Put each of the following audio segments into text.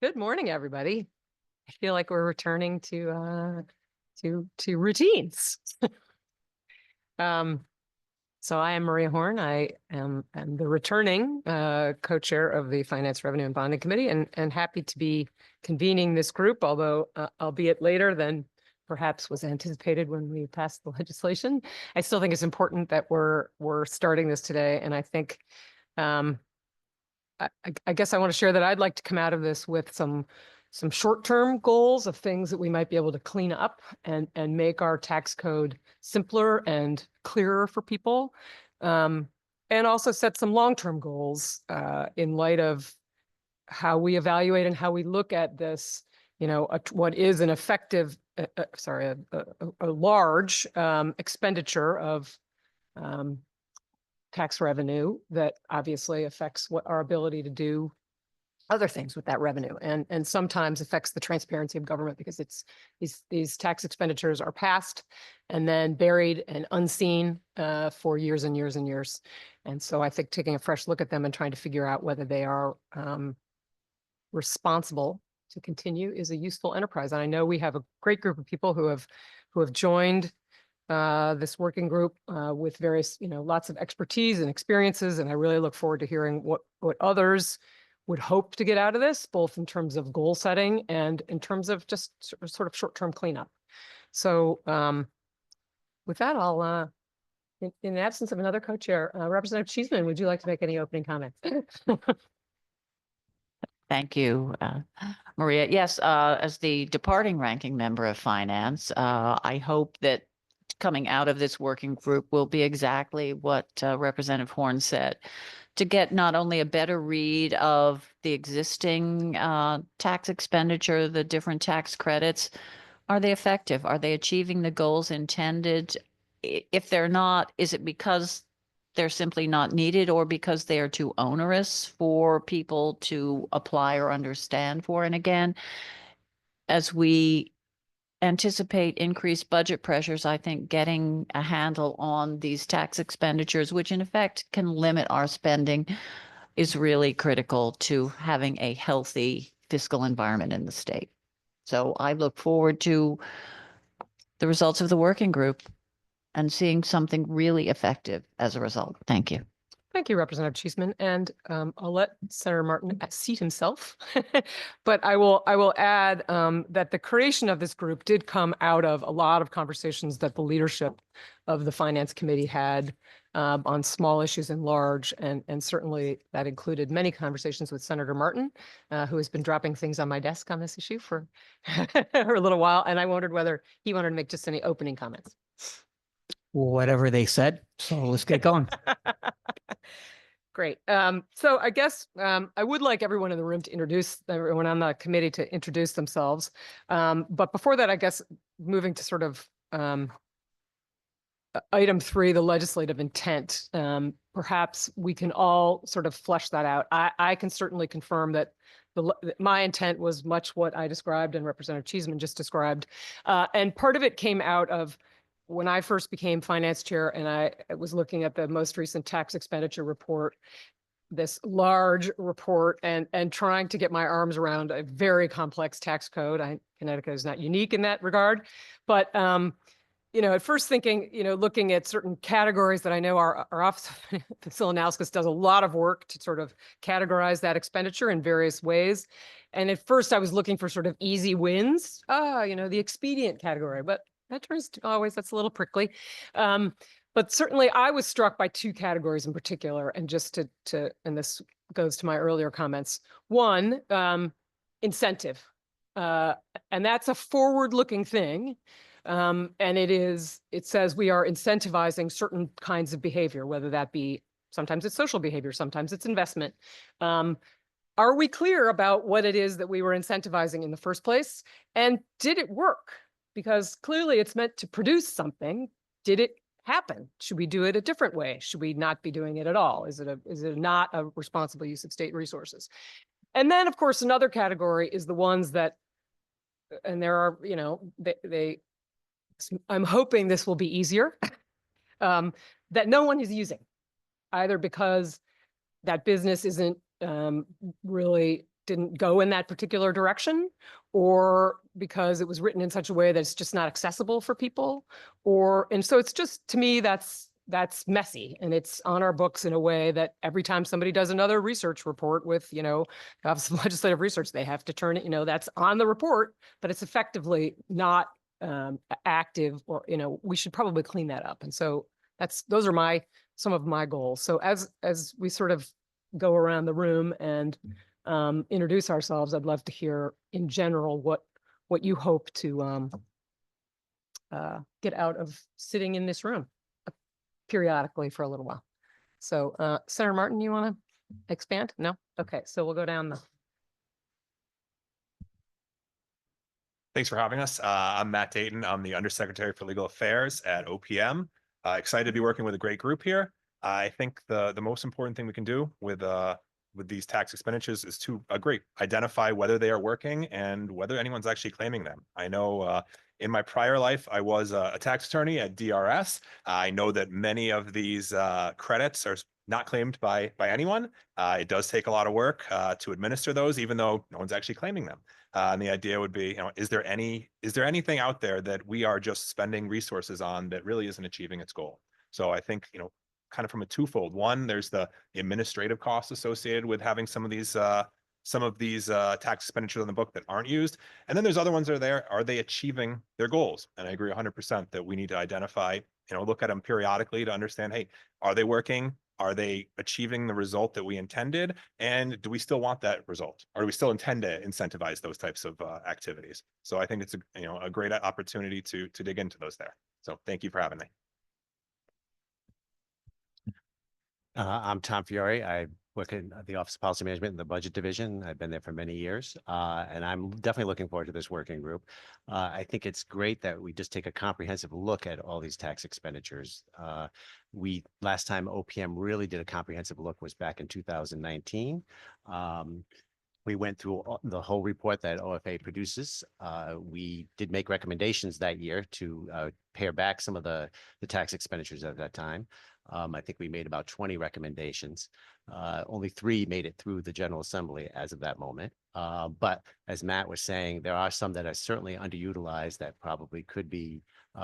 Good morning, everybody. I feel like we're returning to routines. Um, so I am Maria Horn. I am the returning co-chair of the Finance, Revenue, and Bonding Committee, and happy to be convening this group, although albeit later than perhaps was anticipated when we passed the legislation. I still think it's important that we're starting this today, and I think I guess I want to share that I'd like to come out of this with some short-term goals of things that we might be able to clean up and make our tax code simpler and clearer for people, and also set some long-term goals in light of how we evaluate and how we look at this. What is an effective, a large expenditure of tax revenue that obviously affects what our ability to do other things with that revenue, and sometimes affects the transparency of government, because it's these tax expenditures are passed and then buried and unseen for years and years and years. And so I think taking a fresh look at them and trying to figure out whether they are responsible to continue is a useful enterprise. And I know we have a great group of people who have joined this working group with various, lots of expertise and experiences. And I really look forward to hearing what others would hope to get out of this, both in terms of goal setting and in terms of just sort of short-term cleanup. So with that, I'll, in the absence of another co-chair, Representative Cheeseman, would you like to make any opening comments? Thank you, Maria. Yes, as the departing ranking member of Finance, I hope that coming out of this working group will be exactly what Representative Horn said, to get not only a better read of the existing tax expenditure, the different tax credits. Are they effective? Are they achieving the goals intended? If they're not, is it because they're simply not needed, or because they are too onerous for people to apply or understand for? And again, as we anticipate increased budget pressures, I think getting a handle on these tax expenditures, which in effect can limit our spending, is really critical to having a healthy fiscal environment in the state. So I look forward to the results of the working group and seeing something really effective as a result. Thank you. Thank you, Representative Cheeseman. And I'll let Senator Martin seat himself. But I will add that the creation of this group did come out of a lot of conversations that the leadership of the Finance Committee had on small issues and large. And certainly that included many conversations with Senator Martin, who has been dropping things on my desk on this issue for, for a little while. And I wondered whether he wanted to make just any opening comments. Whatever they said. So let's get going. Great. So I guess I would like everyone in the room to introduce everyone on the committee to introduce themselves. But before that, I guess moving to sort of item 3, the legislative intent, perhaps we can all sort of flesh that out. I can certainly confirm that my intent was much what I described and Representative Cheeseman just described. And part of it came out of when I first became finance chair, and I was looking at the most recent tax expenditure report, this large report, and trying to get my arms around a very complex tax code. Connecticut is not unique in that regard, but at first thinking, looking at certain categories that I know our Office of Fiscal Analysis does a lot of work to sort of categorize that expenditure in various ways. And at first I was looking for sort of easy wins, the expedient category, but that turns to always, that's a little prickly. But certainly I was struck by 2 categories in particular, and just and this goes to my earlier comments. One, incentive. And that's a forward-looking thing. And it says we are incentivizing certain kinds of behavior, whether that be, sometimes it's social behavior, sometimes it's investment. Are we clear about what it is that we were incentivizing in the first place? And did it work? Because clearly it's meant to produce something. Did it happen? Should we do it a different way? Should we not be doing it at all? Is it not a responsible use of state resources? And then, of course, another category is the ones that, and there are, I'm hoping this will be easier, that no one is using, either because that business isn't really didn't go in that particular direction, or because it was written in such a way that it's just not accessible for people, and so it's just, to me, that's messy, and it's on our books in a way that every time somebody does another research report with, Office of Legislative Research, they have to turn it, that's on the report, but it's effectively not active, or, we should probably clean that up. And so those are some of my goals. So as we sort of go around the room and introduce ourselves, I'd love to hear in general what you hope to get out of sitting in this room periodically for a little while. So Senator Martin, you want to expand? No? Okay, so we'll go down the. Thanks for having us. I'm Matt Dayton. I'm the Undersecretary for Legal Affairs at OPM. Excited to be working with a great group here. I think the most important thing we can do with these tax expenditures is to identify whether they are working and whether anyone's actually claiming them. I know in my prior life, I was a tax attorney at DRS. I know that many of these credits are not claimed by anyone. It does take a lot of work to administer those, even though no one's actually claiming them. And the idea would be, is there anything out there that we are just spending resources on that really isn't achieving its goal? So I think, kind of from a twofold. One, there's the administrative costs associated with having some of these tax expenditures on the book that aren't used. And then there's other ones that are there. Are they achieving their goals? And I agree 100% that we need to identify, look at them periodically to understand, hey, are they working? Are they achieving the result that we intended? And do we still want that result? Or do we still intend to incentivize those types of activities? So I think it's a great opportunity to dig into those there. So thank you for having me. I'm Tom Fiore. I work in the Office of Policy Management in the Budget Division. I've been there for many years, and I'm definitely looking forward to this working group. I think it's great that we just take a comprehensive look at all these tax expenditures. Last time OPM really did a comprehensive look was back in 2019. We went through the whole report that OFA produces. We did make recommendations that year to pare back some of the tax expenditures at that time. I think we made about 20 recommendations. Only 3 made it through the General Assembly as of that moment. But as Matt was saying, there are some that are certainly underutilized that probably could be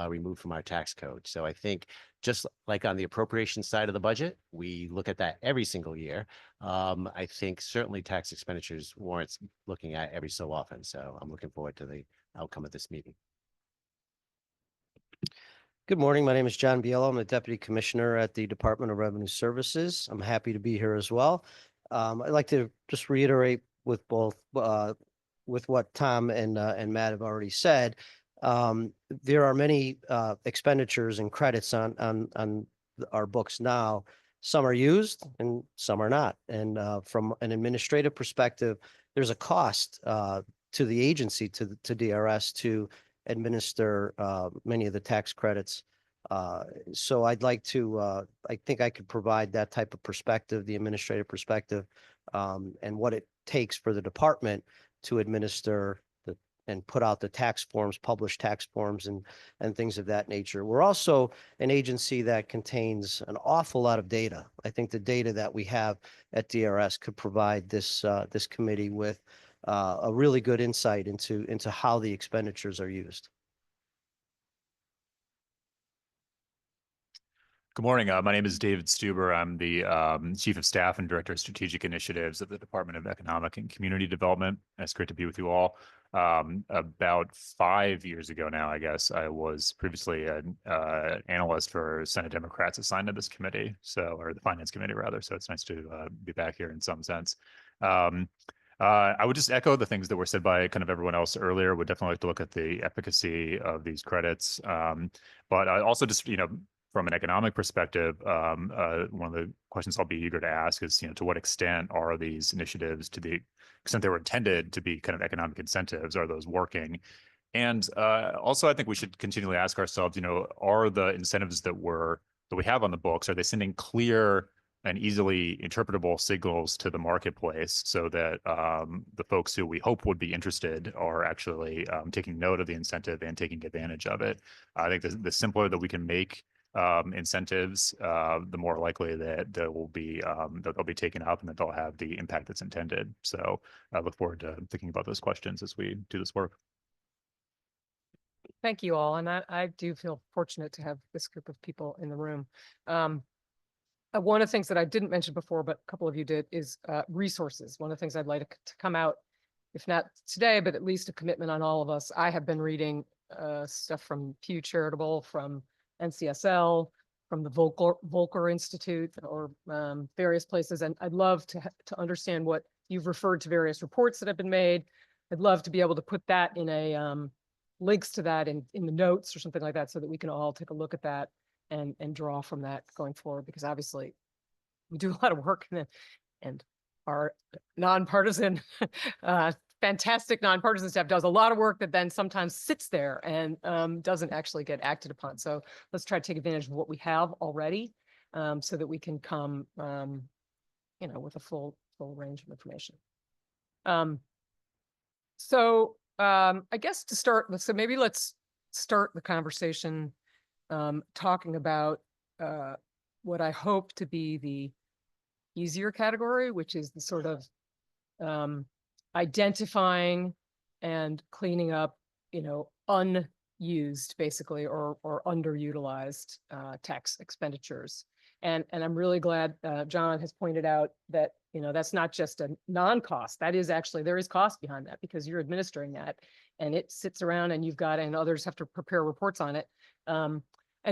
removed from our tax code. So I think just like on the appropriation side of the budget, we look at that every single year. I think certainly tax expenditures warrants looking at every so often. So I'm looking forward to the outcome of this meeting. Good morning. My name is John Biello. I'm the Deputy Commissioner at the Department of Revenue Services. I'm happy to be here as well. I'd like to just reiterate with what Tom and Matt have already said. There are many expenditures and credits on our books now. Some are used and some are not. And from an administrative perspective, there's a cost to the agency, to DRS, to administer many of the tax credits. So I'd like to, I think I could provide that type of perspective, the administrative perspective, and what it takes for the department to administer and put out the tax forms, publish tax forms and things of that nature. We're also an agency that contains an awful lot of data. I think the data that we have at DRS could provide this committee with a really good insight into how the expenditures are used. Good morning. My name is David Stuber. I'm the Chief of Staff and Director of Strategic Initiatives at the Department of Economic and Community Development. It's great to be with you all. About 5 years ago now, I guess, I was previously an analyst for Senate Democrats assigned to this committee, or the Finance Committee, rather. So it's nice to be back here in some sense. I would just echo the things that were said by kind of everyone else earlier. Would definitely like to look at the efficacy of these credits. But I also just, from an economic perspective, one of the questions I'll be eager to ask is, to what extent are these initiatives, to the extent they were intended to be kind of economic incentives, are those working? And also, I think we should continually ask ourselves, are the incentives that we have on the books, are they sending clear and easily interpretable signals to the marketplace so that the folks who we hope would be interested are actually taking note of the incentive and taking advantage of it? I think the simpler that we can make incentives, the more likely that there will be that they'll be taken up and that they'll have the impact that's intended. So I look forward to thinking about those questions as we do this work. Thank you all. And I do feel fortunate to have this group of people in the room. One of the things that I didn't mention before, but a couple of you did, is resources. One of the things I'd like to come out, if not today, but at least a commitment on all of us. I have been reading stuff from Pew Charitable, from NCSL, from the Volcker Institute, or various places. And I'd love to understand what you've referred to, various reports that have been made. I'd love to be able to put that in a links to that in the notes or something like that, so that we can all take a look at that and draw from that going forward, because obviously we do a lot of work and our nonpartisan, fantastic nonpartisan staff does a lot of work that then sometimes sits there and doesn't actually get acted upon. So let's try to take advantage of what we have already, so that we can come, with a full range of information. I guess to start, so maybe let's start the conversation talking about what I hope to be the easier category, which is the sort of identifying and cleaning up, unused basically, or underutilized tax expenditures. And I'm really glad John has pointed out that, that's not just a non-cost. That is actually, there is cost behind that, because you're administering that and it sits around and you've got, and others have to prepare reports on it. And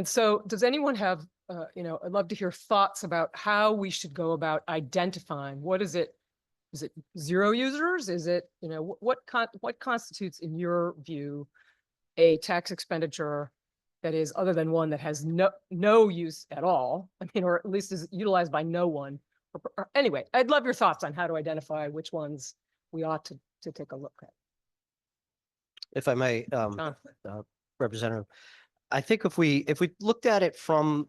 so does anyone have, I'd love to hear thoughts about how we should go about identifying, what is it? Is it zero users? Is it, what constitutes, in your view, a tax expenditure that is, other than one that has no use at all? I mean, or at least is utilized by no one. Anyway, I'd love your thoughts on how to identify which ones we ought to take a look at. If I may, John. Representative, I think if we looked at it from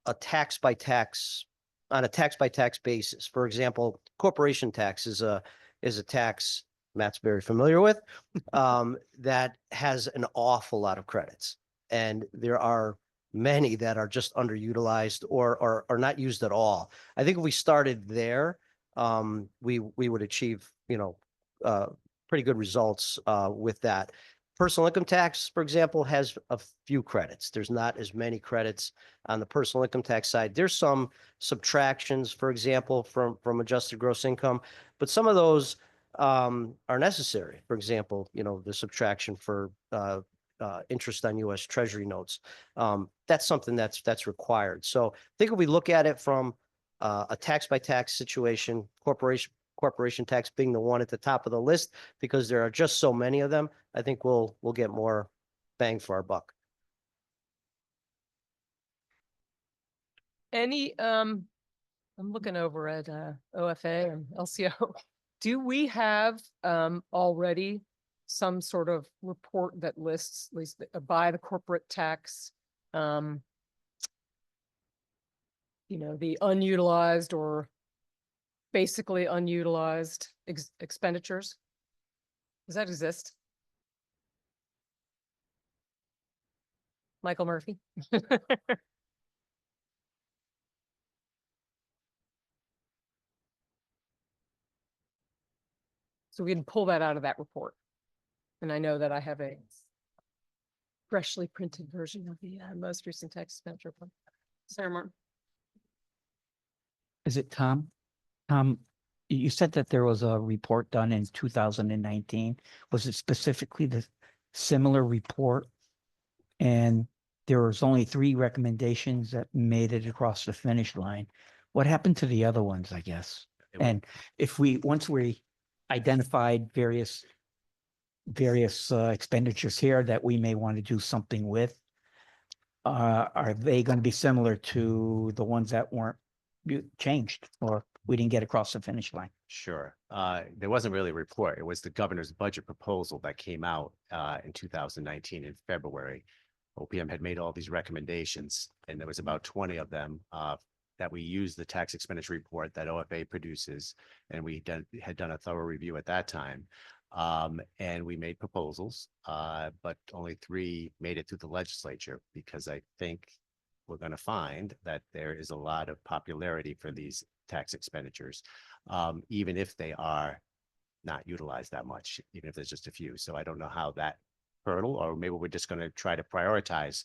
on a tax by tax basis, for example, corporation tax is a tax Matt's very familiar with, that has an awful lot of credits. And there are many that are just underutilized or are not used at all. I think if we started there, we would achieve, pretty good results with that. Personal income tax, for example, has a few credits. There's not as many credits on the personal income tax side. There's some subtractions, for example, from adjusted gross income, but some of those are necessary. For example, the subtraction for interest on U.S. Treasury notes. That's something that's required. So I think if we look at it from a tax by tax situation, corporation tax being the one at the top of the list, because there are just so many of them, I think we'll get more bang for our buck. I'm looking over at OFA and LCO. Do we have already some sort of report that lists, at least by the corporate tax, the unutilized or basically unutilized expenditures? Does that exist? Michael Murphy? So we can pull that out of that report. And I know that I have a freshly printed version of the most recent tax expenditure report. Sarah Martin? Is it Tom? You said that there was a report done in 2019. Was it specifically the similar report? And there was only 3 recommendations that made it across the finish line. What happened to the other ones, I guess? And if once we identified various expenditures here that we may want to do something with, are they going to be similar to the ones that weren't changed or we didn't get across the finish line? Sure. There wasn't really a report. It was the governor's budget proposal that came out in 2019 in February. OPM had made all these recommendations, and there was about 20 of them that we used the tax expenditure report that OFA produces, and we had done a thorough review at that time. And we made proposals, but only 3 made it through the legislature, because I think we're going to find that there is a lot of popularity for these tax expenditures, even if they are not utilized that much, even if there's just a few. So I don't know how that hurdle, or maybe we're just going to try to prioritize,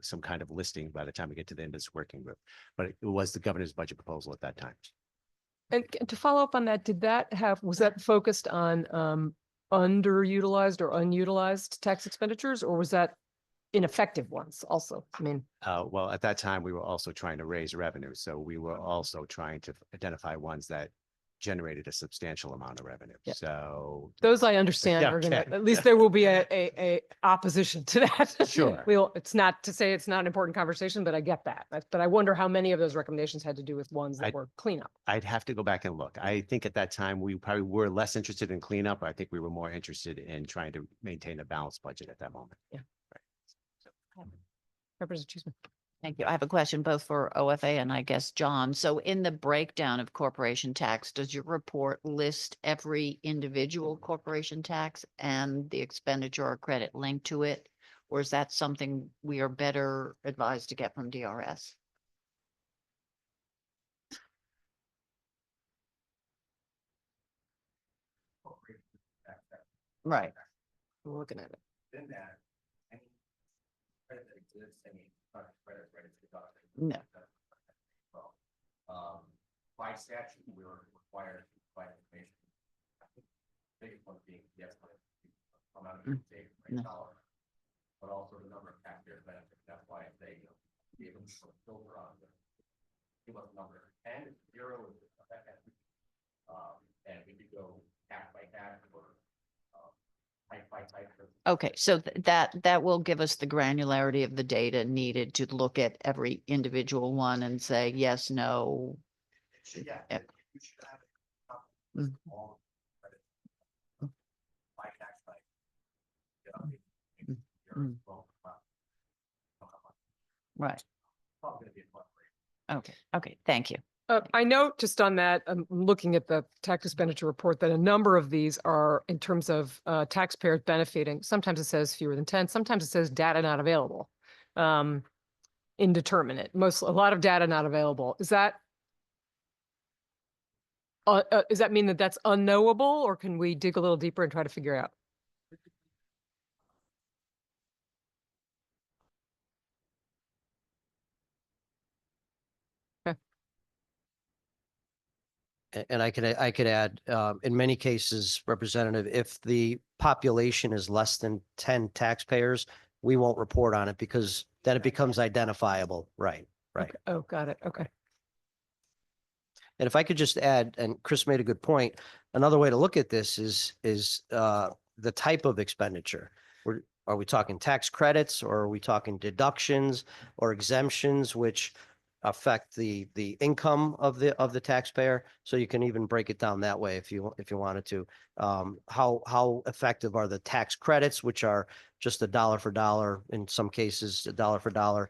some kind of listing by the time we get to the end of this working group. But it was the governor's budget proposal at that time. And to follow up on that, was that focused on underutilized or unutilized tax expenditures, or was that ineffective ones also? I mean, Well, at that time, we were also trying to raise revenue. So we were also trying to identify ones that generated a substantial amount of revenue. Yeah. So those I understand Yeah, are gonna, okay. at least there will be a opposition to that. Sure. It's not to say it's not an important conversation, but I get that. But I wonder how many of those recommendations had to do with ones that were cleanup. I'd have to go back and look. I think at that time, we probably were less interested in cleanup. I think we were more interested in trying to maintain a balanced budget at that moment. Representative Cheeseman. Thank you. I have a question both for OFA and I guess John. So in the breakdown of corporation tax, does your report list every individual corporation tax and the expenditure or credit linked to it? Or is that something we are better advised to get from DRS? Right. I'm looking at it. No. By statute, we were required to provide information. Biggest one being the estimate amount of state No. dollar, but also the number of taxpayers benefits. That's why they gave them a filter on the give us a number 10, 0, and we could go tax by tax or type by type. Okay, so that will give us the granularity of the data needed to look at every individual one and say, yes, no. Yeah. Yep. You should have Mm. all credit by tax type. Mm. Right. Probably gonna be a fun rate. Okay, thank you. I note just on that, I'm looking at the tax expenditure report, that a number of these are in terms of taxpayers benefiting. Sometimes it says fewer than 10, sometimes it says data not available. Indeterminate, a lot of data not available. Does that mean that that's unknowable, or can we dig a little deeper and try to figure out? And I could add, in many cases, Representative, if the population is less than 10 taxpayers, we won't report on it because then it becomes identifiable. Right, right. Okay. Oh, got it. Okay. And if I could just add, and Chris made a good point, another way to look at this is the type of expenditure. Are we talking tax credits, or are we talking deductions or exemptions, which affect the income of the taxpayer? So you can even break it down that way if you wanted to. How effective are the tax credits, which are just a dollar for dollar, in some cases, a dollar for dollar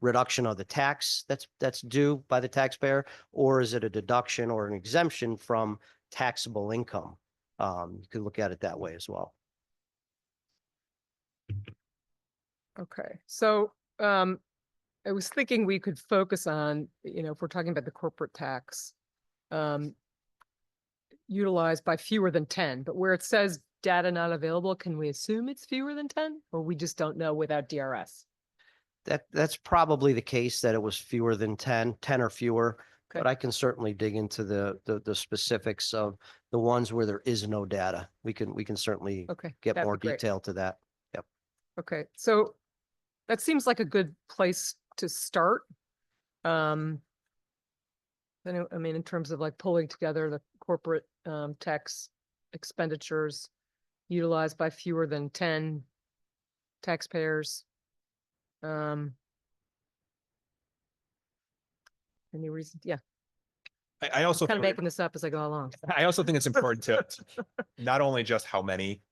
reduction of the tax that's due by the taxpayer, or is it a deduction or an exemption from taxable income? You could look at it that way as well. Okay. So I was thinking we could focus on, if we're talking about the corporate tax, utilized by fewer than 10, but where it says data not available, can we assume it's fewer than 10, or we just don't know without DRS? That's probably the case, that it was fewer than 10 or fewer. Okay. But I can certainly dig into the specifics of the ones where there is no data. We can certainly Okay. get that'd more be great. detail to that. Okay. So that seems like a good place to start. I mean, in terms of like pulling together the corporate tax expenditures utilized by fewer than 10 taxpayers. Any reason? Yeah, I also kind of think- making this up as I go along. I also think it's important to not only just how many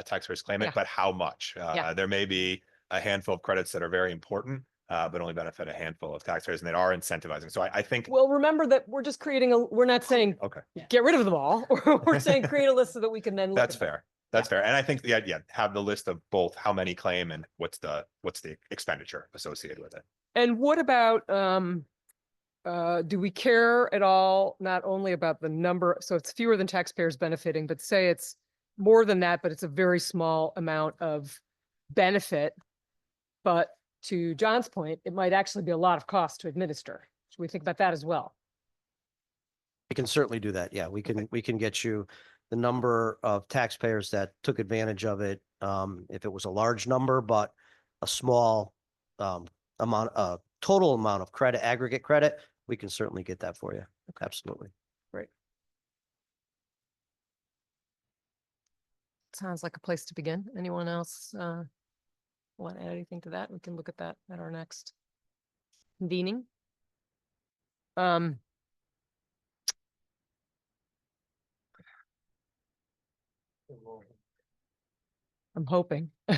taxpayers claim Yeah. it, but how much. Yeah. There may be a handful of credits that are very important, but only benefit a handful of taxpayers, and that are incentivizing. So I think, Well, remember that we're just creating we're not saying okay, get rid of them all. We're saying create a list so that we can then look that's at them. fair. That's fair. And I think, yeah, have the list of both how many claim and what's the expenditure associated with it. And what about, do we care at all, not only about the number, so it's fewer than taxpayers benefiting, but say it's more than that, but it's a very small amount of benefit. But to John's point, it might actually be a lot of cost to administer. Should we think about that as well? We can certainly do that. Yeah, we can get you the number of taxpayers that took advantage of it. If it was a large number, but a small total amount of credit, aggregate credit, we can certainly get that for you. Absolutely. Sounds like a place to begin. Anyone else want to add anything to that? We can look at that at our next convening. I'm hoping. You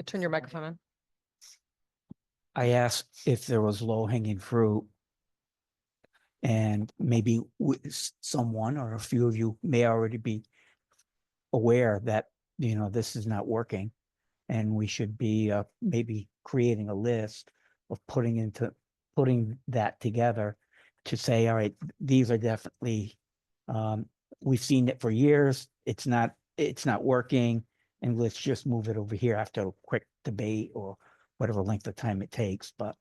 turn your microphone on. I asked if there was low hanging fruit. And maybe someone or a few of you may already be aware that, this is not working. And we should be maybe creating a list of putting that together to say, all right, these are definitely, we've seen it for years. It's not working. And let's just move it over here after a quick debate or whatever length of time it takes. But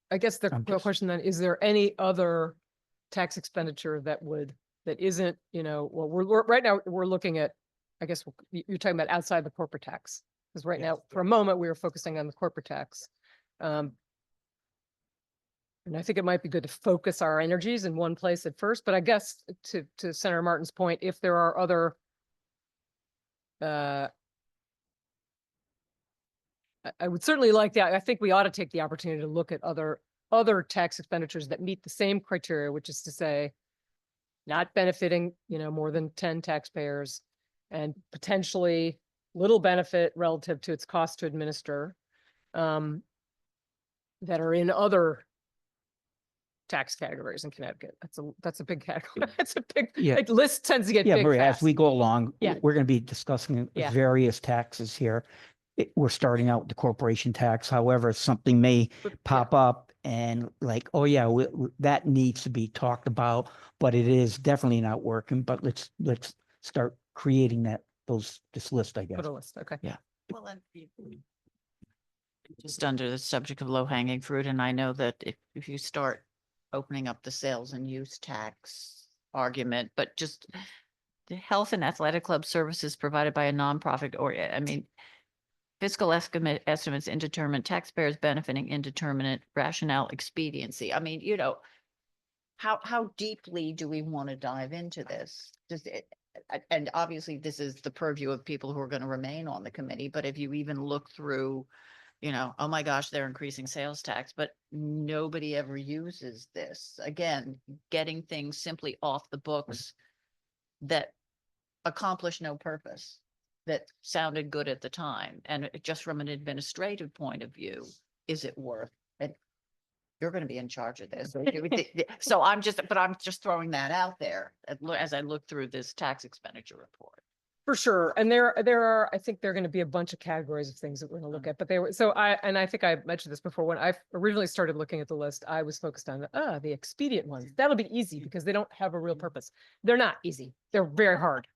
I guess the I'm real just- question then, is there any other tax expenditure that isn't, well, we're right now, we're looking at, I guess you're talking about outside the corporate tax. Because right now, for a moment, we were focusing on the corporate tax. And I think it might be good to focus our energies in one place at first, but I guess to Senator Martin's point, if there are other I would certainly like that. I think we ought to take the opportunity to look at other tax expenditures that meet the same criteria, which is to say, not benefiting, more than 10 taxpayers and potentially little benefit relative to its cost to administer, that are in other tax categories in Connecticut. That's a big category. That's a big, Yeah. list tends to get Yeah, big Maria, as fast. we go along, Yeah. we're going to be discussing Yeah. various taxes here. We're starting out with the corporation tax. However, something may pop up and like, oh yeah, that needs to be talked about, but it is definitely not working. But let's start creating this list, I guess. Put a list, okay. Yeah. Well, and just under the subject of low hanging fruit, and I know that if you start opening up the sales and use tax argument, but just the health and athletic club services provided by a nonprofit fiscal estimates indeterminate, taxpayers benefiting indeterminate, rationale expediency. How deeply do we want to dive into this? And obviously this is the purview of people who are going to remain on the committee, but if you even look through, oh my gosh, they're increasing sales tax, but nobody ever uses this. Again, getting things simply off the books that accomplish no purpose, that sounded good at the time. And just from an administrative point of view, is it worth it? You're going to be in charge of this. So I'm just throwing that out there as I look through this tax expenditure report. For sure. And there are, I think there are going to be a bunch of categories of things that we're going to look at, but I think I mentioned this before, when I originally started looking at the list, I was focused on the expedient ones. That'll be easy because they don't have a real purpose. They're not easy. They're very hard.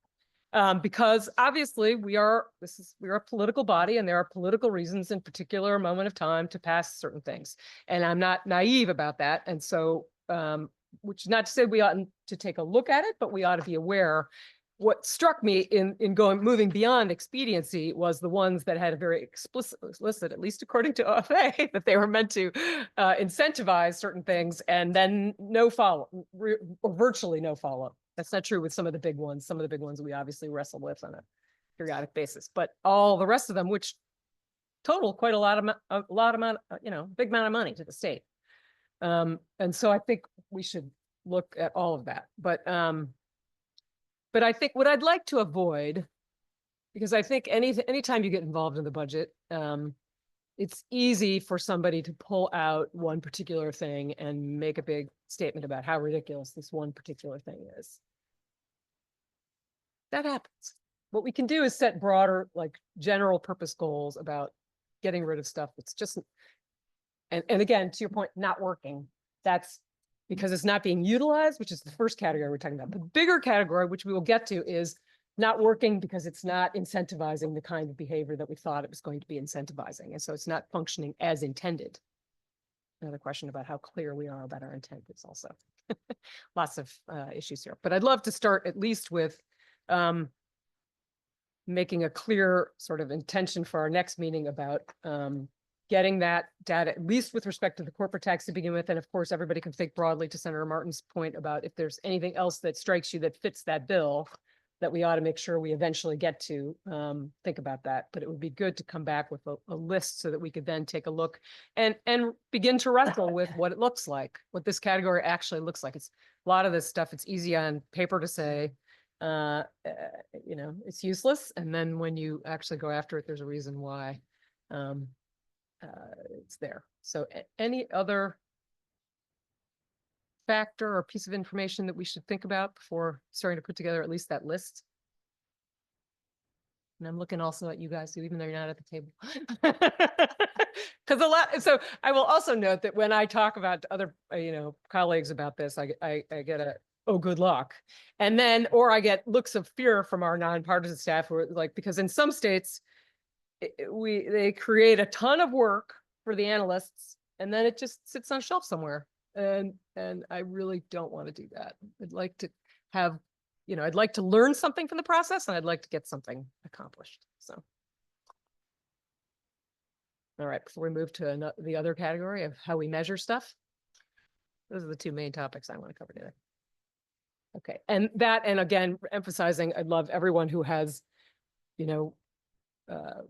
Because obviously we are a political body and there are political reasons in particular moment of time to pass certain things. And I'm not naive about that. And so, which is not to say we oughtn't to take a look at it, but we ought to be aware. What struck me in moving beyond expediency was the ones that had a very explicit, at least according to OFA, that they were meant to incentivize certain things and then no follow, or virtually no follow-up. That's not true with some of the big ones. Some of the big ones we obviously wrestle with on a periodic basis, but all the rest of them, which total quite a big amount of money to the state. And so I think we should look at all of that. But I think what I'd like to avoid, because I think anytime you get involved in the budget, it's easy for somebody to pull out one particular thing and make a big statement about how ridiculous this one particular thing is. that happens. What we can do is set broader, like general purpose goals about getting rid of stuff that's just, and again, to your point, not working. That's because it's not being utilized, which is the first category we're talking about. The bigger category, which we will get to, is not working because it's not incentivizing the kind of behavior that we thought it was going to be incentivizing. And so it's not functioning as intended. Another question about how clear we are about our intent is also lots of issues here. But I'd love to start at least with making a clear sort of intention for our next meeting about getting that data, at least with respect to the corporate tax to begin with. And of course, everybody can think broadly to Senator Martin's point about if there's anything else that strikes you that fits that bill, that we ought to make sure we eventually get to think about that. But it would be good to come back with a list so that we could then take a look and begin to wrestle with what it looks like, what this category actually looks like. It's a lot of this stuff, it's easy on paper to say, you know, it's useless. And then when you actually go after it, there's a reason why it's there. So any other factor or piece of information that we should think about before starting to put together at least that list? And I'm looking also at you guys, even though you're not at the table. Because so I will also note that when I talk about other, you know, colleagues about this, I get a, oh, good luck. And then, or I get looks of fear from our nonpartisan staff who are like, because in some states, they create a ton of work for the analysts and then it just sits on a shelf somewhere. And I really don't want to do that. I'd like to have, you know, I'd like to learn something from the process and I'd like to get something accomplished. So. All right, before we move to the other category of how we measure stuff, those are the two main topics I want to cover today. Okay, and again, emphasizing, I'd love everyone who has, you know,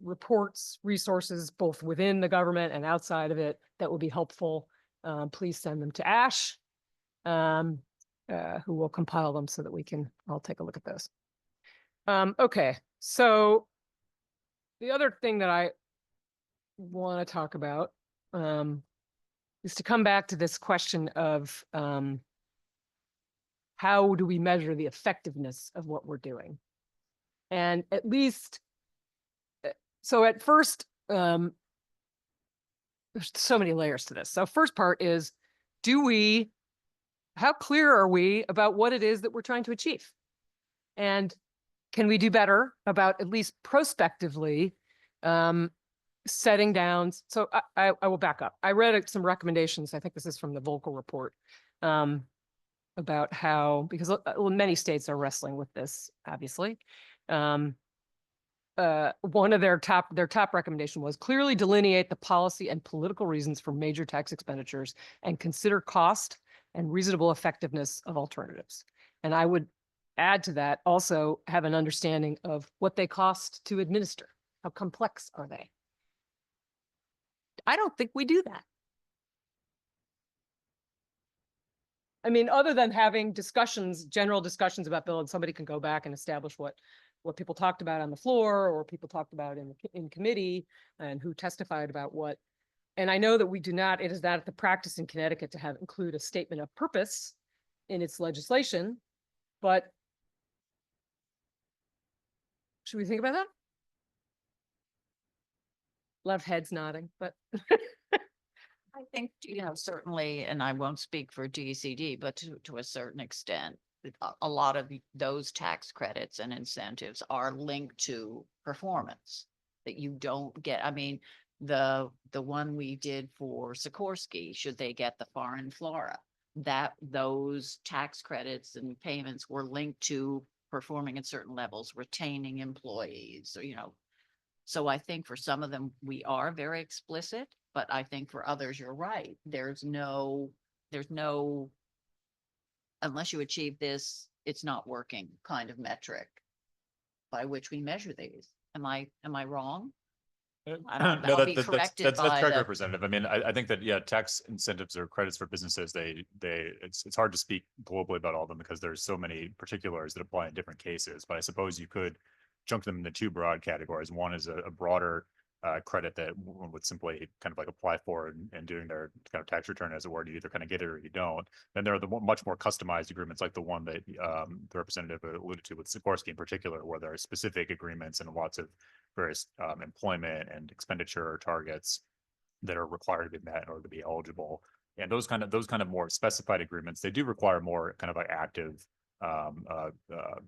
reports, resources, both within the government and outside of it, that would be helpful. Please send them to Ash, who will compile them so that we can all take a look at those. Okay, so the other thing that I want to talk about is to come back to this question of how do we measure the effectiveness of what we're doing? And at least, so at first, there's so many layers to this. So first part is, how clear are we about what it is that we're trying to achieve? And can we do better about at least prospectively setting down? So I will back up. I read some recommendations. I think this is from the Volcker report about how, because many states are wrestling with this, obviously. One of their top recommendation was clearly delineate the policy and political reasons for major tax expenditures and consider cost and reasonable effectiveness of alternatives. And I would add to that also have an understanding of what they cost to administer. How complex are they? I don't think we do that. I mean, other than having discussions, general discussions about bill, and somebody can go back and establish what people talked about on the floor or people talked about in committee and who testified about what. And I know that we do not, it is not the practice in Connecticut to include a statement of purpose in its legislation, but should we think about that? A lot of heads nodding, but. I think, you know, certainly, and I won't speak for DCD, but to a certain extent, a lot of those tax credits and incentives are linked to performance that you don't get. I mean, the one we did for Sikorsky, should they get the foreign flora, that those tax credits and payments were linked to performing at certain levels, retaining employees, or, you know. So I think for some of them, we are very explicit, but I think for others, you're right. There's no, unless you achieve this, it's not working kind of metric by which we measure these. Am I wrong? I don't know. I'll be corrected that's by correct, the, Representative. I mean, I think that, yeah, tax incentives or credits for businesses, it's hard to speak globally about all of them because there's so many particulars that apply in different cases. But I suppose you could chunk them into two broad categories. One is a broader credit that one would simply kind of like apply for and doing their kind of tax return, as it were. You either kind of get it or you don't. Then there are the much more customized agreements, like the one that the representative alluded to with Sikorsky in particular, where there are specific agreements and lots of various employment and expenditure targets that are required to be met in order to be eligible. And those kind of more specified agreements, they do require more kind of like active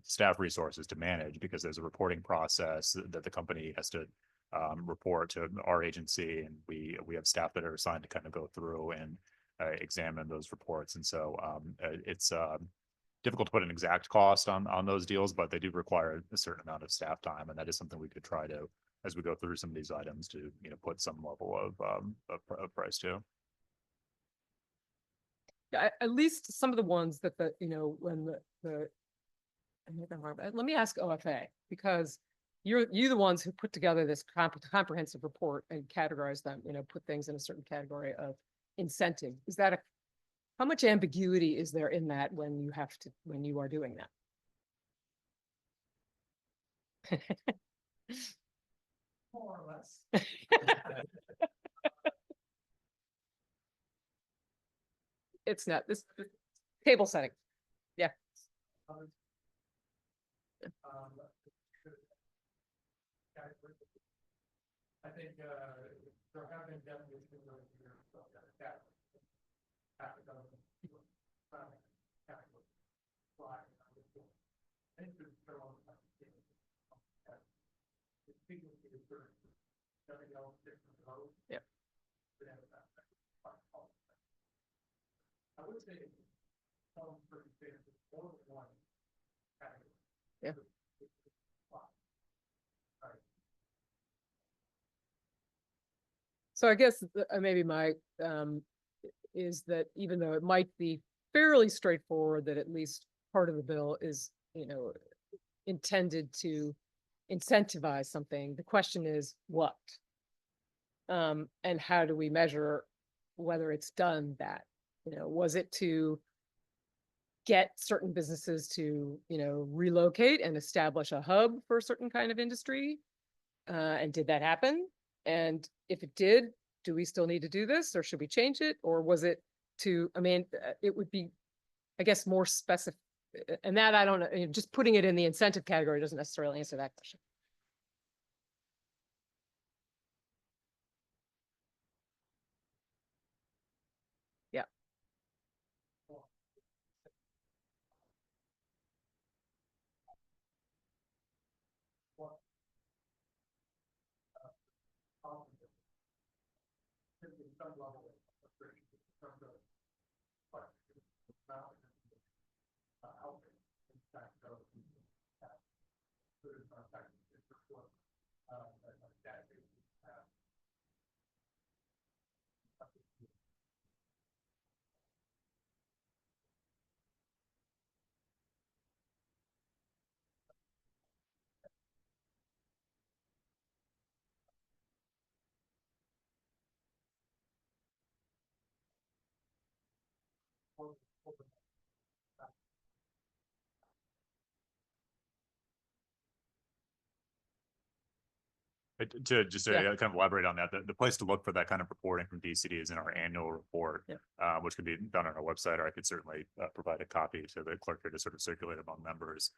staff resources to manage, because there's a reporting process that the company has to report to our agency, and we have staff that are assigned to kind of go through and examine those reports. And so it's difficult to put an exact cost on those deals, but they do require a certain amount of staff time, and that is something we could try to, as we go through some of these items, to put some level of price to. Yeah, at least some of the ones that when let me ask OFA, because you're the ones who put together this comprehensive report and categorize them, put things in a certain category of incentive. Is that how much ambiguity is there in that when you are doing that? More or less. It's not this table setting. Yeah. I think there have been definitions of that. Yeah. I would say some pretty big, more than one category. Yeah. So I guess maybe my is that even though it might be fairly straightforward that at least part of the bill is, intended to incentivize something, the question is what? And how do we measure whether it's done that? Was it to get certain businesses to, relocate and establish a hub for a certain kind of industry? And did that happen? And if it did, do we still need to do this, or should we change it? Or was it it would be, I guess, more specific. And that I don't know, just putting it in the incentive category doesn't necessarily answer that question. Yeah. Some level of frustration in terms of To just Yeah. kind of elaborate on that, the place to look for that kind of reporting from DCD is in our annual report, Yeah. Which can be done on our website, or I could certainly provide a copy to the clerk here to sort of circulate among members.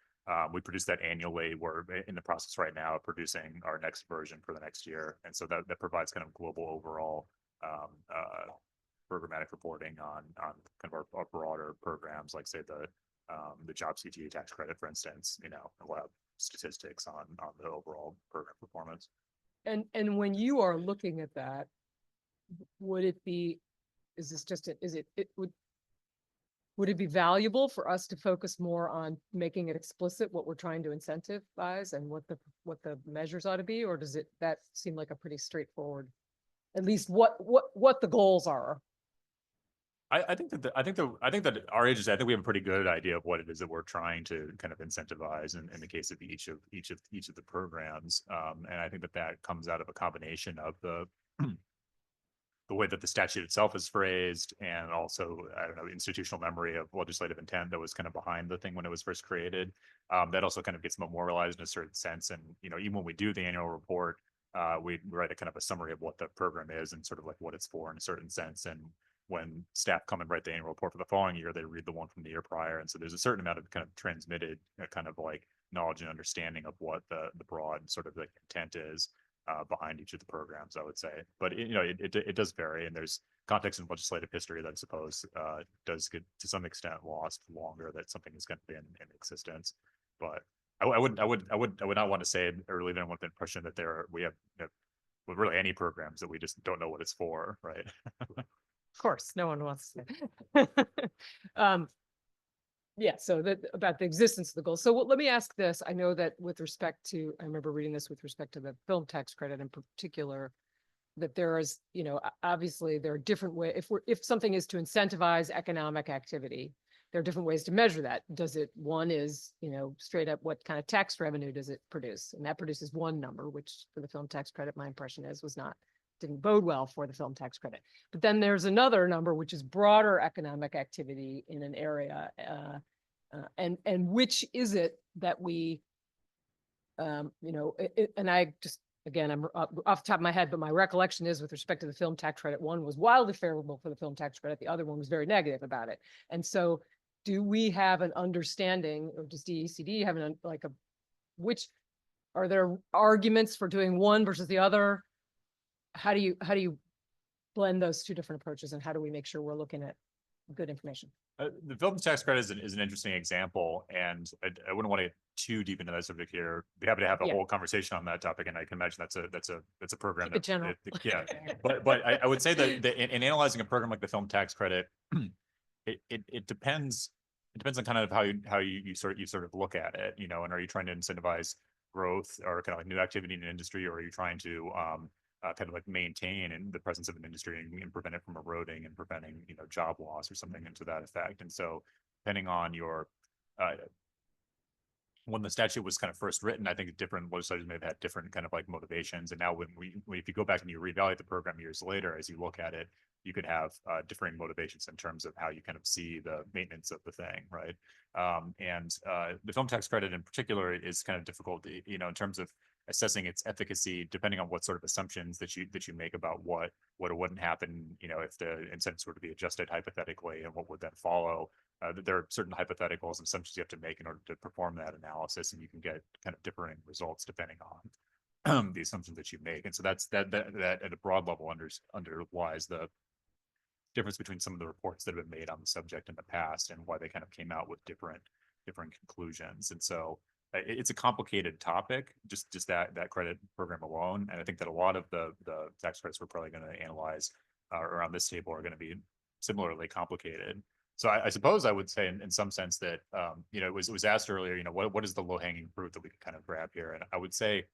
We produce that annually. We're in the process right now of producing our next version for the next year, and so that provides kind of global overall programmatic reporting on kind of our broader programs, like say the job CTA tax credit, for instance. We'll have statistics on the overall program performance. And when you are looking at that, would it be, is this just, would it be valuable for us to focus more on making it explicit what we're trying to incentivize and what the measures ought to be? Or does that seem like a pretty straightforward, at least what the goals are? I think that our agency, I think we have a pretty good idea of what it is that we're trying to kind of incentivize in the case of each of the programs. And I think that comes out of a combination of the way that the statute itself is phrased, and also, I don't know, institutional memory of legislative intent that was kind of behind the thing when it was first created. That also kind of gets memorialized in a certain sense. And, even when we do the annual report, we write a kind of a summary of what the program is and sort of like what it's for in a certain sense. And when staff come and write the annual report for the following year, they read the one from the year prior. And so there's a certain amount of kind of transmitted kind of like knowledge and understanding of what the broad sort of like intent is behind each of the programs, I would say. But it does vary, and there's context in legislative history that I suppose does get to some extent lost longer that something is going to be in existence. But I would not want to say or leave anyone with the impression that we have with really any programs that we just don't know what it's for, right? Of course, no one wants to say. Yeah, so that about the existence of the goal. So let me ask this. I know that with respect to, I remember reading this with respect to the film tax credit in particular, that there is, obviously there are different ways. If something is to incentivize economic activity, there are different ways to measure that. One is, straight up what kind of tax revenue does it produce? And that produces one number, which for the film tax credit, my impression didn't bode well for the film tax credit. But then there's another number, which is broader economic activity in an area. And which is it that we, and I just, again, I'm off the top of my head, but my recollection is with respect to the film tax credit, one was wildly favorable for the film tax credit. The other one was very negative about it. And so do we have an understanding, or does DECD have which are there arguments for doing one versus the other? How do you blend those two different approaches, and how do we make sure we're looking at good information? The film tax credit is an interesting example, and I wouldn't want to get too deep into that subject here. Be happy to have a whole conversation on that topic, and I can imagine that's a program Keep it general. yeah. But I would say that in analyzing a program like the film tax credit, it depends. It depends on kind of how you sort of look at it, and are you trying to incentivize growth or kind of like new activity in an industry, or are you trying to kind of like maintain in the presence of an industry and prevent it from eroding and preventing job loss or something into that effect. And so depending on your when the statute was kind of first written, I think different legislators may have had different kind of like motivations. And now if you go back and you reevaluate the program years later, as you look at it, you could have differing motivations in terms of how you kind of see the maintenance of the thing, right? The film tax credit in particular is kind of difficult, in terms of assessing its efficacy, depending on what sort of assumptions that you make about what or wouldn't happen, if the incentives were to be adjusted hypothetically, and what would then follow. There are certain hypotheticals and assumptions you have to make in order to perform that analysis, and you can get kind of differing results depending on the assumptions that you make. And so that at a broad level underlies the difference between some of the reports that have been made on the subject in the past and why they kind of came out with different conclusions. And so it's a complicated topic, just that credit program alone. And I think that a lot of the tax credits we're probably going to analyze around this table are going to be similarly complicated. So I suppose I would say in some sense that, it was asked earlier, what is the low hanging fruit that we can kind of grab here? And I would say,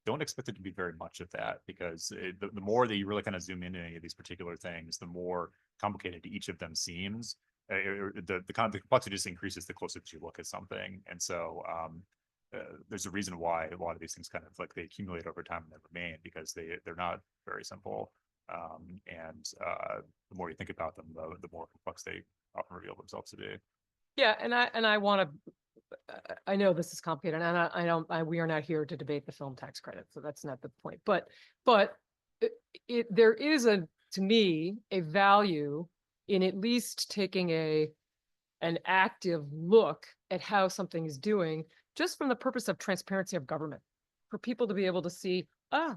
don't expect it to be very much of that, because the more that you really kind of zoom into any of these particular things, the more complicated each of them seems. The complexity just increases the closer that you look at something. And so there's a reason why a lot of these things kind of like they accumulate over time and they remain, because they're not very simple. The more you think about them, the more complex they often reveal themselves to be. Yeah, and I want to. I know this is complicated, and we are not here to debate the film tax credit, so that's not the point. But there is to me a value in at least taking an active look at how something is doing, just from the purpose of transparency of government, for people to be able to see,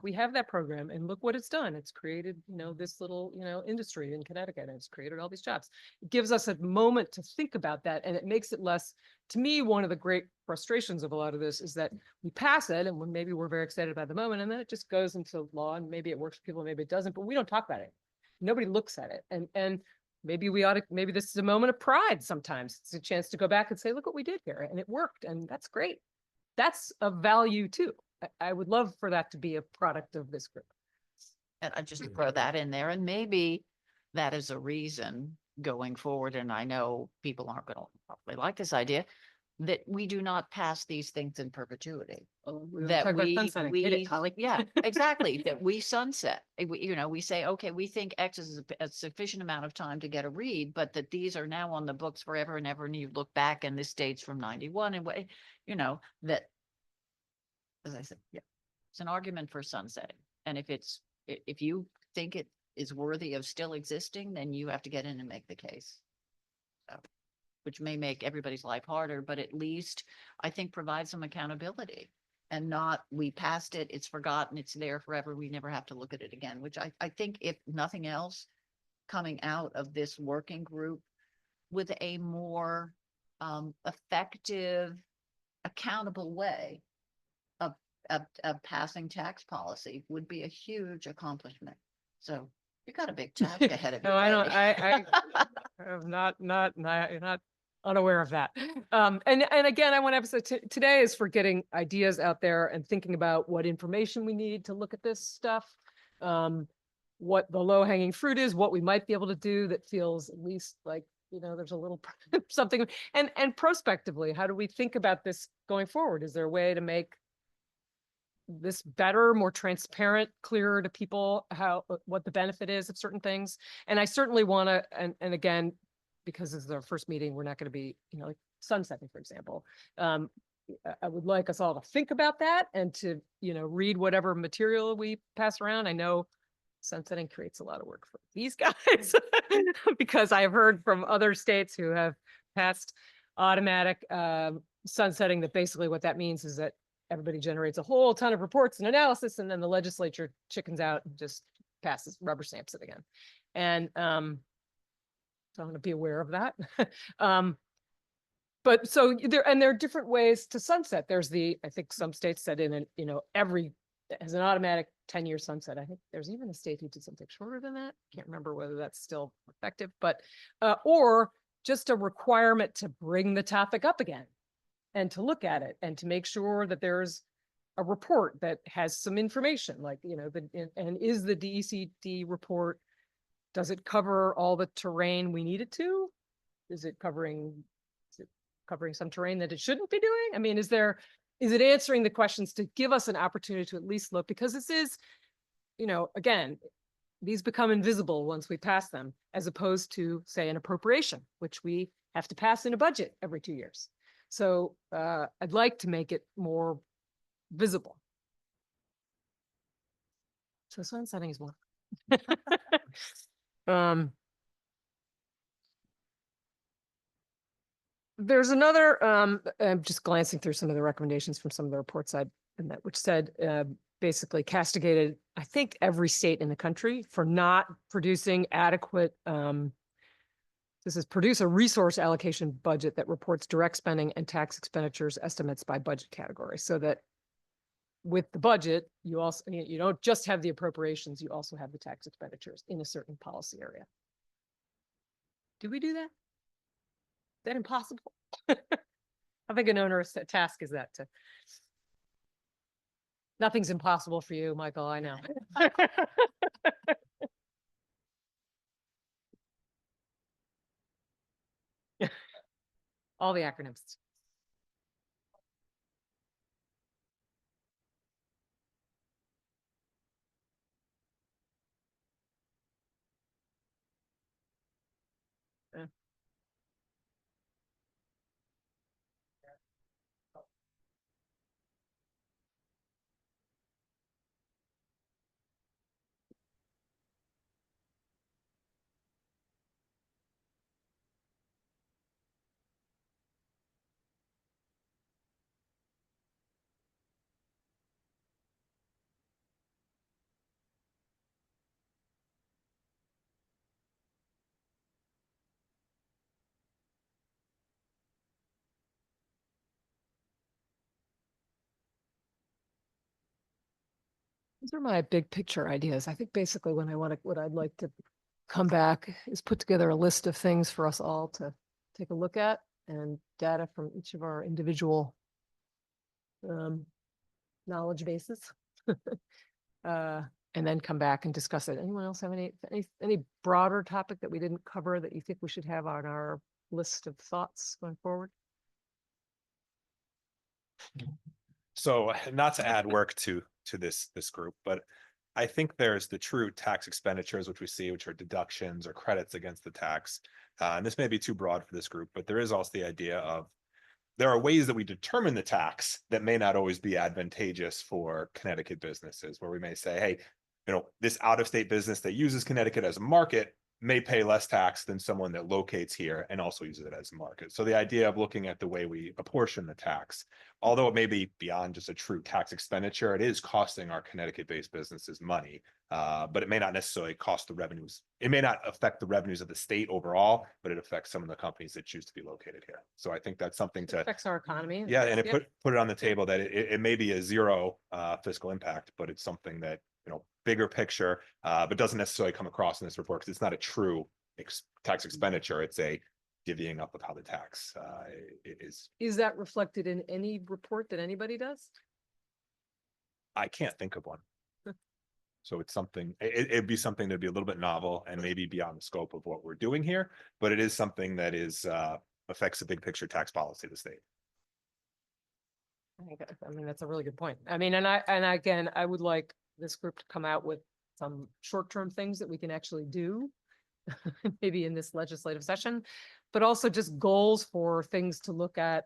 we have that program and look what it's done. It's created, this little, industry in Connecticut, and it's created all these jobs. It gives us a moment to think about that, and it makes it less, to me, one of the great frustrations of a lot of this is that we pass it, and maybe we're very excited about the moment, and then it just goes into law, and maybe it works for people, maybe it doesn't, but we don't talk about it. Nobody looks at it. And maybe maybe this is a moment of pride sometimes. It's a chance to go back and say, look what we did here, and it worked, and that's great. That's a value too. I would love for that to be a product of this group. And I just throw that in there, and maybe that is a reason going forward. And I know people aren't going to probably like this idea, that we do not pass these things in perpetuity. That yeah, exactly. That we sunset. We say, okay, we think X is a sufficient amount of time to get a read, but that these are now on the books forever and ever. And you look back, and this dates from 91, and that. As I said, yeah, it's an argument for sunsetting. And if you think it is worthy of still existing, then you have to get in and make the case. So, which may make everybody's life harder, but at least I think provides some accountability. And not, we passed it, it's forgotten, it's there forever, we never have to look at it again, which I think if nothing else, coming out of this working group with a more effective, accountable way of passing tax policy would be a huge accomplishment. So you got a big task ahead of you. No, I don't, lady. I'm not unaware of that. And again, I want to emphasize today is for getting ideas out there and thinking about what information we need to look at this stuff. What the low hanging fruit is, what we might be able to do that feels at least like, there's a little something, and prospectively, how do we think about this going forward? Is there a way to make this better, more transparent, clearer to people what the benefit is of certain things? And I certainly want to, and again, because this is our first meeting, we're not going to be, like sunsetting, for example. I would like us all to think about that and to, read whatever material we pass around. I know sunsetting creates a lot of work for these guys because I have heard from other states who have passed automatic sunsetting that basically what that means is that everybody generates a whole ton of reports and analysis, and then the legislature chickens out and just passes, rubber stamps it again. And so I'm going to be aware of that. But so there are different ways to sunset. There's I think some states said every as an automatic 10-year sunset. I think there's even a state who did something shorter than that. Can't remember whether that's still effective, but or just a requirement to bring the topic up again and to look at it and to make sure that there's a report that has some information, like, and is the DECD report, does it cover all the terrain we need it to? Is it covering some terrain that it shouldn't be doing? I mean, is it answering the questions to give us an opportunity to at least look, because this is, again, these become invisible once we pass them, as opposed to, say, an appropriation, which we have to pass in a budget every 2 years. So I'd like to make it more visible. So sunsetting is one. There's another, I'm just glancing through some of the recommendations from some of the reports which said basically castigated, I think, every state in the country for not producing adequate, this is produce a resource allocation budget that reports direct spending and tax expenditures estimates by budget category, so that with the budget, you also, you don't just have the appropriations, you also have the tax expenditures in a certain policy area. Do we do that? Is that impossible? How big an onerous task is that to? Nothing's impossible for you, Michael, I know. All the acronyms. Yeah. These are my big picture ideas. I think basically what I'd like to come back is put together a list of things for us all to take a look at, and data from each of our individual knowledge bases. And then come back and discuss it. Anyone else have any broader topic that we didn't cover that you think we should have on our list of thoughts going forward? So not to add work to this group, but I think there's the true tax expenditures, which we see, which are deductions or credits against the tax. And this may be too broad for this group, but there is also the idea of there are ways that we determine the tax that may not always be advantageous for Connecticut businesses, where we may say, hey, this out-of-state business that uses Connecticut as a market may pay less tax than someone that locates here and also uses it as a market. So the idea of looking at the way we apportion the tax, although it may be beyond just a true tax expenditure, it is costing our Connecticut-based businesses money, but it may not necessarily cost the revenues. It may not affect the revenues of the state overall, but it affects some of the companies that choose to be located here. So I think that's something to, Affects our economy. yeah, and it Yep. put it on the table that it may be a zero fiscal impact, but it's something that, bigger picture, but doesn't necessarily come across in this report because it's not a true tax expenditure. It's a divvying up of how the tax is. Is that reflected in any report that anybody does? I can't think of one. So it's something, it'd be something that'd be a little bit novel and maybe beyond the scope of what we're doing here, but it is something that is affects the big picture tax policy of the state. I mean, that's a really good point. I mean, and again, I would like this group to come out with some short-term things that we can actually do, maybe in this legislative session, but also just goals for things to look at,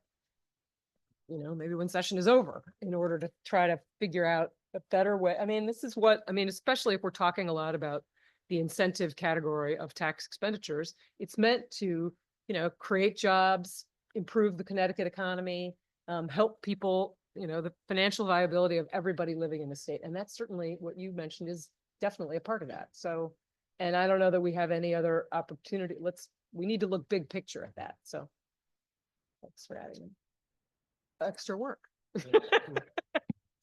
maybe when session is over, in order to try to figure out a better way. I mean, this is what, especially if we're talking a lot about the incentive category of tax expenditures, it's meant to, create jobs, improve the Connecticut economy, help people, the financial viability of everybody living in the state. And that's certainly what you mentioned is definitely a part of that. So, and I don't know that we have any other opportunity. We need to look big picture at that. So thanks for adding extra work.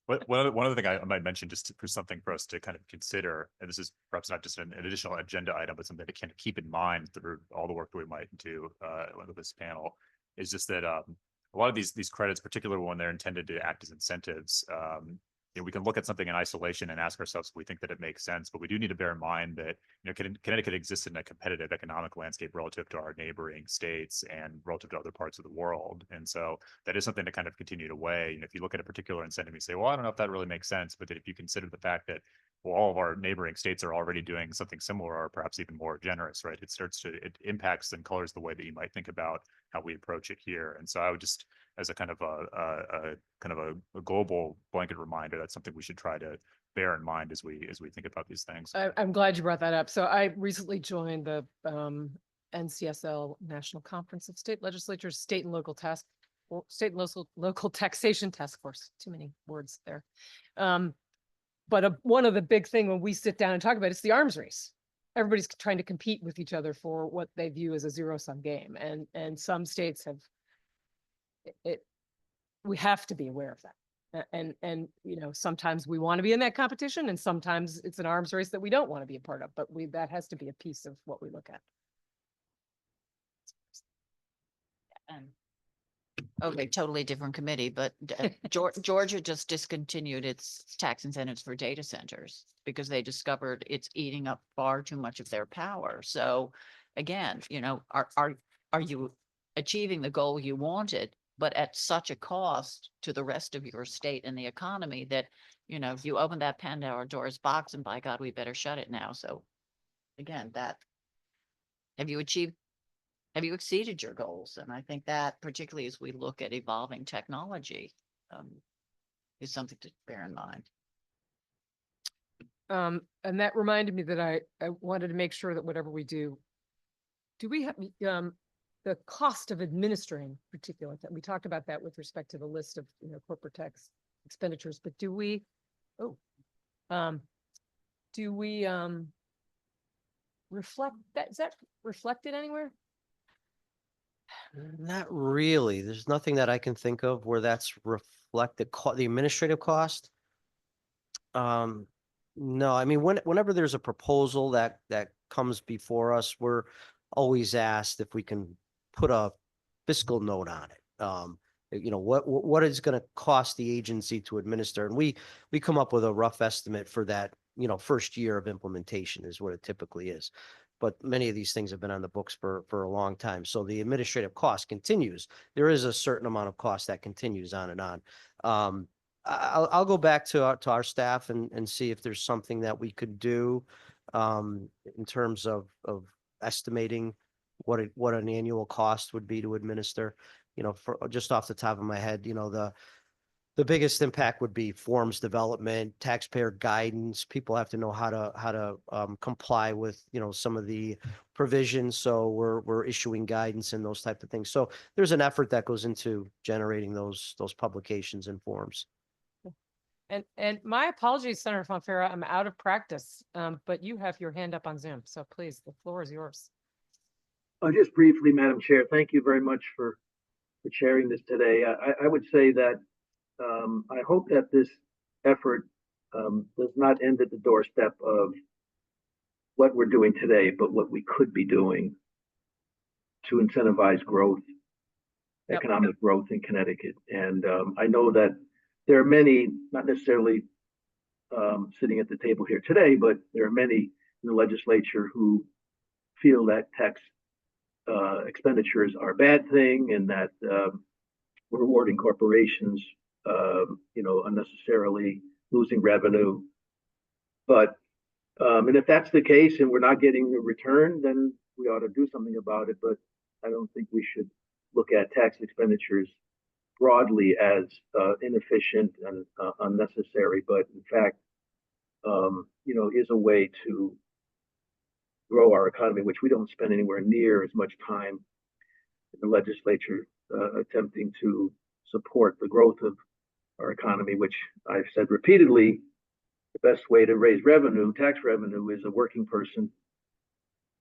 But one other thing I might mention, just for something for us to kind of consider, and this is perhaps not just an additional agenda item, but something to kind of keep in mind through all the work that we might do with this panel, is just that a lot of these credits, particularly when they're intended to act as incentives, we can look at something in isolation and ask ourselves if we think that it makes sense, but we do need to bear in mind that Connecticut exists in a competitive economic landscape relative to our neighboring states and relative to other parts of the world, and so that is something to kind of continue to weigh. And if you look at a particular incentive, you say, well, I don't know if that really makes sense, but that if you consider the fact that all of our neighboring states are already doing something similar or perhaps even more generous, right? It impacts and colors the way that you might think about how we approach it here. And so I would just, as a kind of a global blanket reminder, that's something we should try to bear in mind as we think about these things. I'm glad you brought that up. So I recently joined the NCSL National Conference of State Legislatures, State and Local Taxation Task Force. Too many words there. But one of the big thing when we sit down and talk about it's the arms race. Everybody's trying to compete with each other for what they view as a zero-sum game, and some states have it. We have to be aware of that, and sometimes we want to be in that competition, and sometimes it's an arms race that we don't want to be a part of. But that has to be a piece of what we look at. Okay, totally different committee, but Georgia just discontinued its tax incentives for data centers because they discovered it's eating up far too much of their power. So again, are you achieving the goal you wanted, but at such a cost to the rest of your state and the economy that, you open that Pandora's box and by God, we better shut it now. So again, have you exceeded your goals? And I think that particularly as we look at evolving technology, is something to bear in mind. And that reminded me that I wanted to make sure that whatever we do we have the cost of administering particular that we talked about that with respect to the list of corporate tax expenditures, but do we reflect that? Is that reflected anywhere? Not really. There's nothing that I can think of where that's reflected, the administrative cost. No, I mean, whenever there's a proposal that comes before us, we're always asked if we can put a fiscal note on it. What is going to cost the agency to administer? And we come up with a rough estimate for that, first year of implementation is what it typically is. But many of these things have been on the books for a long time. So the administrative cost continues. There is a certain amount of cost that continues on and on. I'll go back to our staff and see if there's something that we could do in terms of estimating what an annual cost would be to administer. you know, for just off the top of my head, you know, the biggest impact would be forms development, taxpayer guidance. People have to know how to comply with, you know, some of the provisions. So we're issuing guidance and those type of things. So there's an effort that goes into generating those publications and forms. And my apologies, Senator Fonfara, I'm out of practice, but you have your hand up on Zoom, so please, the floor is yours. Just briefly, Madam Chair, thank you very much for chairing this today. I would say that I hope that this effort does not end at the doorstep of what we're doing today, but what we could be doing to incentivize growth, Yep. economic growth in Connecticut. And I know that there are many, not necessarily sitting at the table here today, but there are many in the legislature who feel that tax expenditures are a bad thing and that we're rewarding corporations, you know, unnecessarily losing revenue. But and if that's the case and we're not getting a return, then we ought to do something about it. But I don't think we should look at tax expenditures broadly as inefficient and unnecessary, but in fact, you know, is a way to grow our economy, which we don't spend anywhere near as much time in the legislature attempting to support the growth of our economy, which I've said repeatedly, the best way to raise revenue, tax revenue, is a working person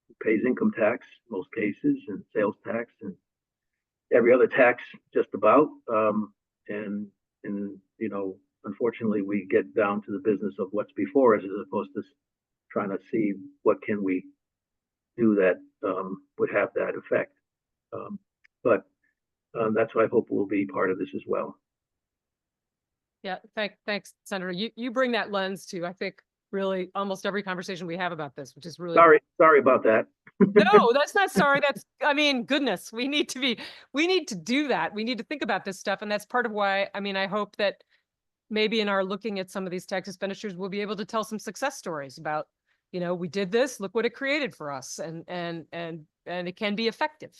who pays income tax in most cases and sales tax and every other tax just about. And you know, unfortunately, we get down to the business of what's before us as opposed to trying to see what can we do that would have that effect. But that's what I hope will be part of this as well. Yeah, thanks, Senator. You bring that lens to, I think, really almost every conversation we have about this, which is really Sorry about that. No, that's not sorry. That's, I mean, goodness, we need to do that. We need to think about this stuff. And that's part of why, I mean, I hope that maybe in our looking at some of these tax expenditures, we'll be able to tell some success stories about, you know, we did this, look what it created for us, and it can be effective.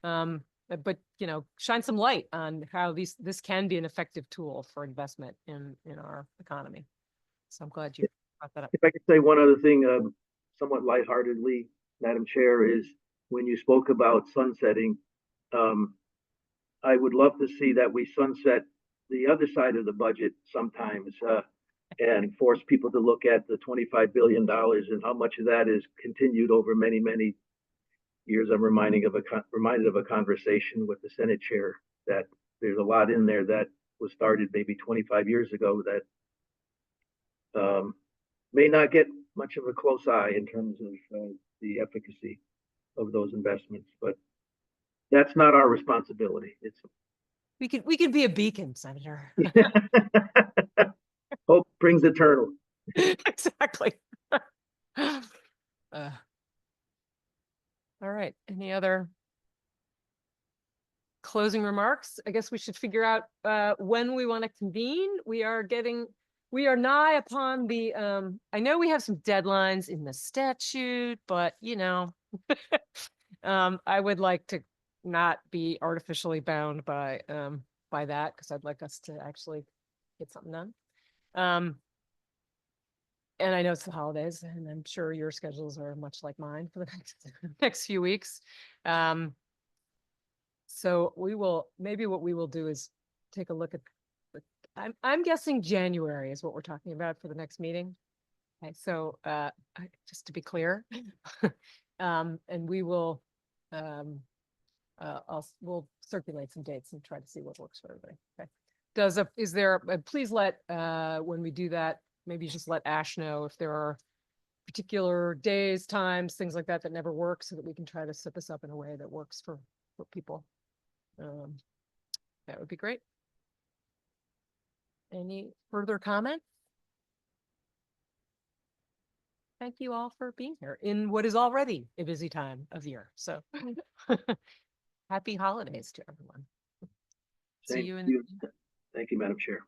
But you know, shine some light on how this can be an effective tool for investment in our economy. So I'm glad you brought that up. If I could say one other thing, somewhat lightheartedly, Madam Chair, is when you spoke about sunsetting, I would love to see that we sunset the other side of the budget sometimes and force people to look at the $25 billion and how much of that is continued over many, many years. I'm reminded of a conversation with the Senate chair that there's a lot in there that was started maybe 25 years ago that may not get much of a close eye in terms of the efficacy of those investments, but that's not our responsibility. It's We could be a beacon, Senator. hope brings eternal. Exactly. All right. Any other closing remarks? I guess we should figure out when we want to convene. We are nigh upon the I know we have some deadlines in the statute, but you know, I would like to not be artificially bound by that, because I'd like us to actually get something done. And I know it's the holidays, and I'm sure your schedules are much like mine for the next few weeks. So maybe what we will do is take a look at, I'm guessing January is what we're talking about for the next meeting. Okay, so just to be clear, and we will we'll circulate some dates and try to see what works for everybody. Okay. Is there, please let, when we do that, maybe just let Ash know if there are particular days, times, things like that never work, so that we can try to set this up in a way that works for people. That would be great. Any further comments? Thank you all for being here in what is already a busy time of year. So happy holidays to everyone. See you in. Thank you, Madam Chair.